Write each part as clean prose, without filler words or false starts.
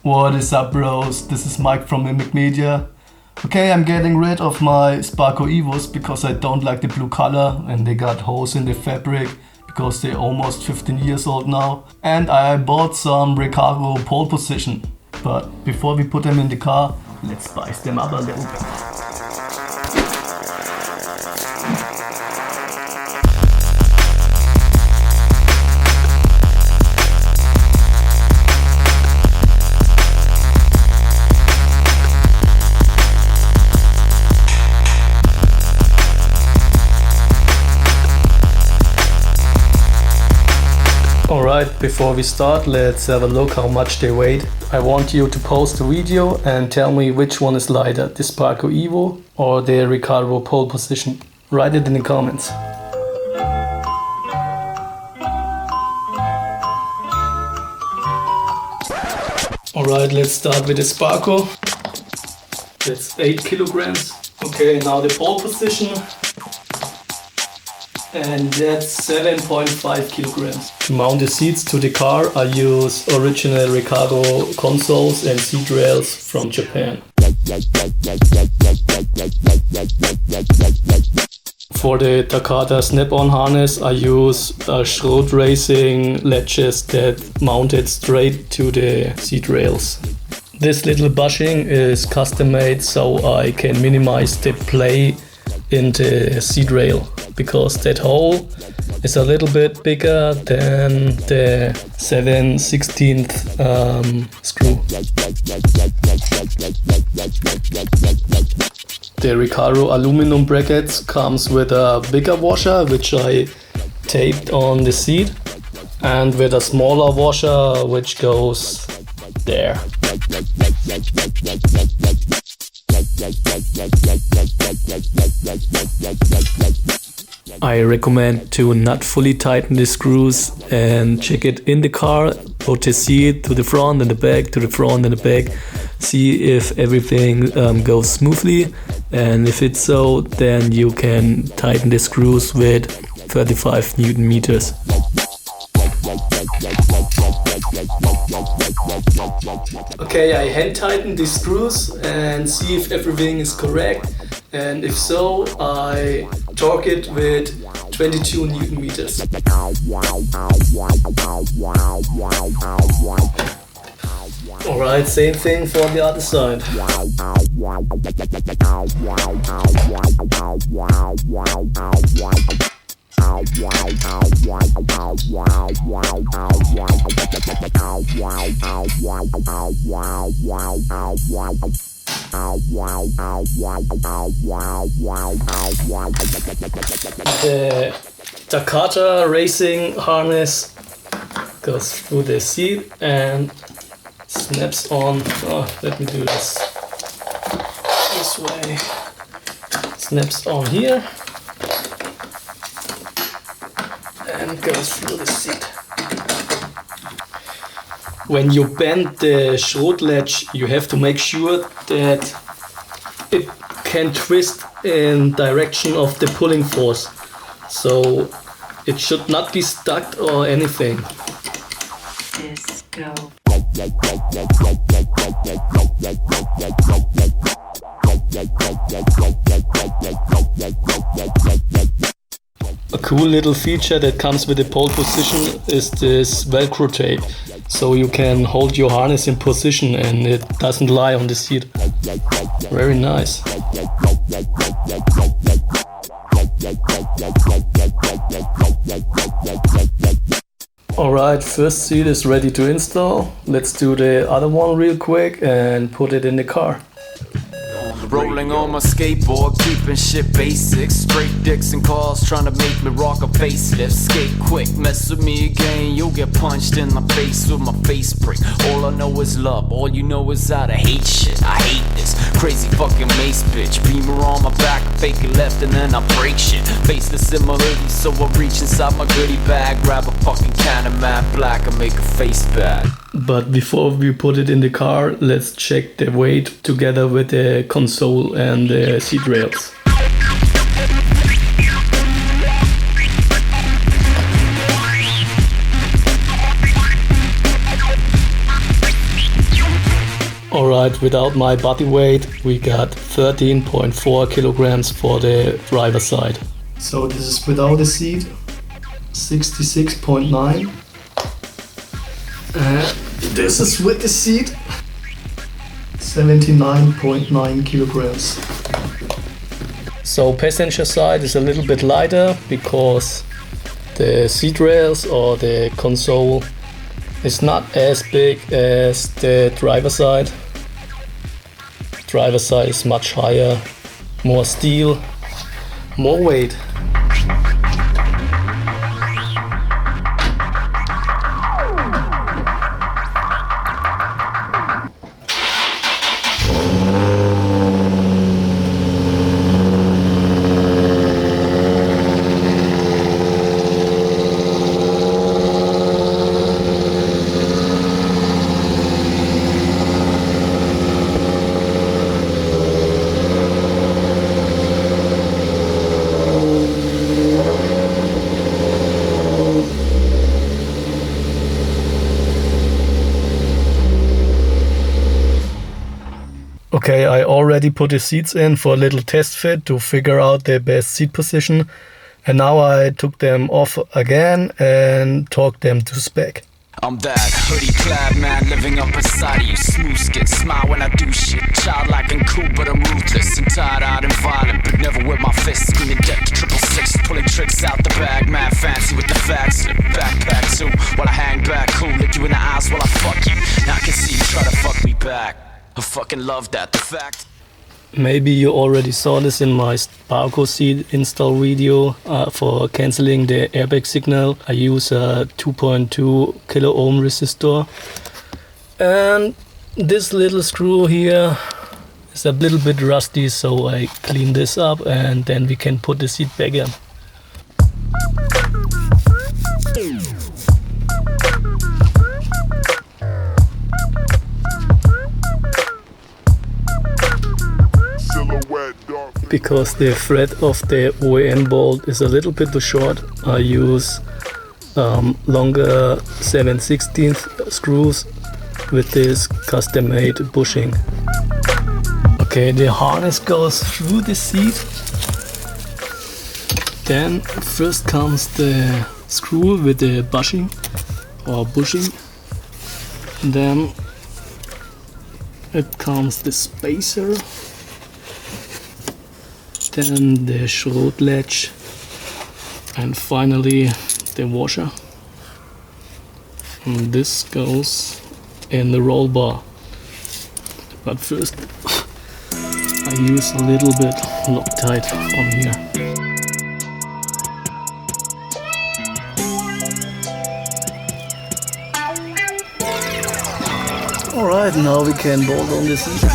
What is up, bros? This is Mike from Mimic Media. Okay, I'm getting rid of my Sparco Evos because I don't like the blue color and they got holes in the fabric because they're almost 15 years old now. And I bought some Recaro pole position. But before we put them in the car, let's spice them up a little bit. Alright, before we start, let's have a look how much they weigh. I want you to post a video and tell me which one is lighter, the Sparco Evo or the Recaro pole position. Write it in the comments. Alright, let's start with the Sparco. That's 8 kilograms. Okay, now the pole position. And that's 7.5 kilograms. To mount the seats to the car, I use original Recaro consoles and seat rails from Japan. For the Takata snap-on harness, I use road racing latches that mounted straight to the seat rails. This little bushing is custom made so I can minimize the play in the seat rail, because that hole is a little bit bigger than the 7/16 screw. The Recaro aluminum brackets comes with a bigger washer which I taped on the seat, and with a smaller washer which goes there. I recommend to not fully tighten the screws and check it in the car. Put the seat to the front and the back, to the front and the back. See if everything goes smoothly, and if it's so, then you can tighten the screws with 35 Newton meters. Okay, I hand tighten the screws and see if everything is correct, and if so, I torque it with 22 Newton meters. Alright, same thing for the other side. The Takata racing harness goes through the seat and snaps on. Oh, let me do this way. Snaps on here and goes through the seat. When you bend the Schrot latch, you have to make sure that it can twist in direction of the pulling force. So it should not be stuck or anything. Disco. A cool little feature that comes with the pole position is this Velcro tape. So you can hold your harness in position and it doesn't lie on the seat. Very nice. Alright, first seat is ready to install. Let's do the other one real quick and put it in the car. Rolling on my skateboard, keeping shit basic. Straight dicks and cars trying to make me rock a facelift. Skate quick, mess with me again, you'll get punched in the face with my face prick. All I know is love, all you know is how to hate shit. I hate this crazy fucking mace bitch. Beamer on my back, fake it left and then I break shit. Faceless in my hoodie, so I reach inside my goodie bag, grab a fucking can of matte black and make a face bag. But before we put it in the car, let's check the weight together with the console and the seat rails. Alright, without my body weight, we got 13.4 kilograms for the driver's side. So this is without the seat, 66.9. And this is with the seat, 79.9 kilograms. So passenger side is a little bit lighter because the seat rails or the console is not as big as the driver's side. Driver's side is much higher, more steel, more weight. Okay, I already put the seats in for a little test fit to figure out the best seat position, and now I took them off again and torqued them to spec. I'm that hoodie-clad man living up inside of you. Smooth skin, smile when I do shit. Childlike and cool, but I'm ruthless and tired-eyed and violent, but never with my fists. Screaming death to 666, pulling tricks out the bag. Mad fancy with the facts, backpack too. While I hang back, cool, look you in the eyes while I fuck you. Now I can see you try to fuck me back. I fucking love that, the fact. Maybe you already saw this in my Sparco seat install video. For cancelling the airbag signal, I use a 2.2 kilo ohm resistor. And this little screw here is a little bit rusty, so I clean this up and then we can put the seat back in. Because the thread of the OEM bolt is a little bit too short, I use longer 7/16 screws with this custom-made bushing. Okay, the harness goes through the seat. Then first comes the screw with the bushing or bushing. And then it comes the spacer. Then the Schrot latch, and finally the washer. And this goes in the roll bar. But first I use a little bit Loctite on here. Alright, now we can bolt on the seat.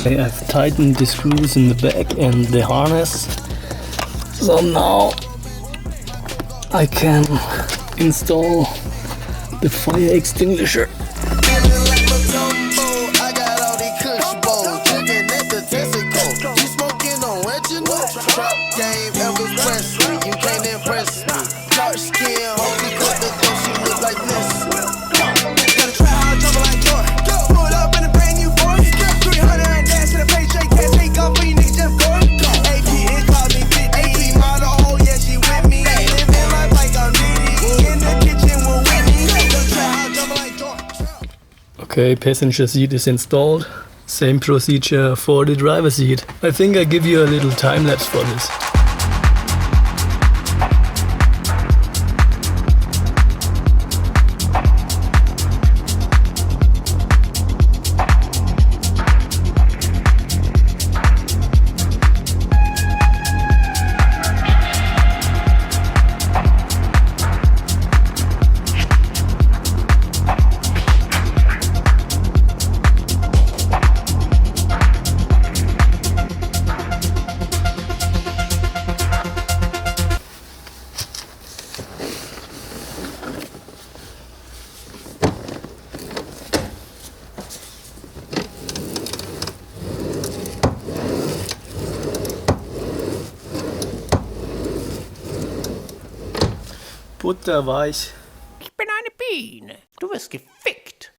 I've tightened the screws in the back and the harness, so now I can install the fire extinguisher. Okay, passenger seat is installed. Same procedure for the driver seat. I think I give you a little time lapse for this. Butterweich. Ich bin eine Biene. Du wirst gefickt.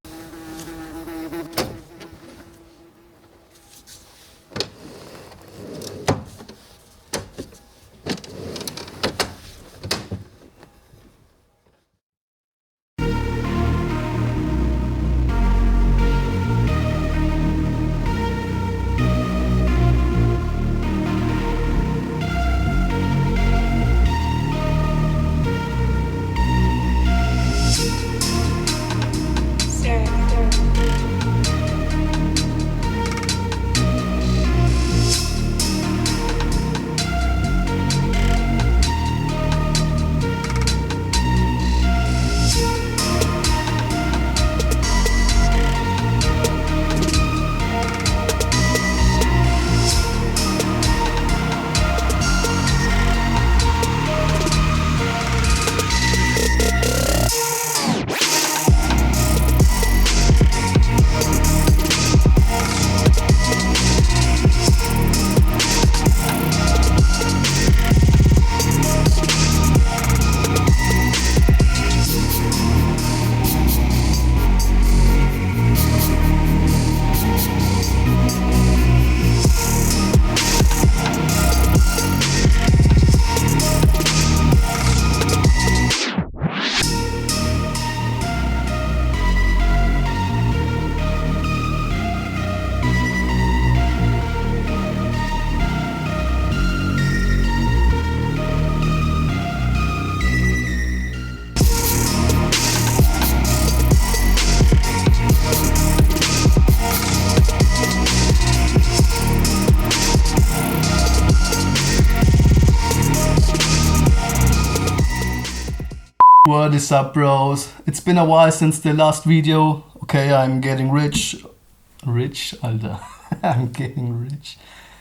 What is up, bros? It's been a while since the last video. Okay, I'm getting rich. Rich, Alter. I'm getting rich.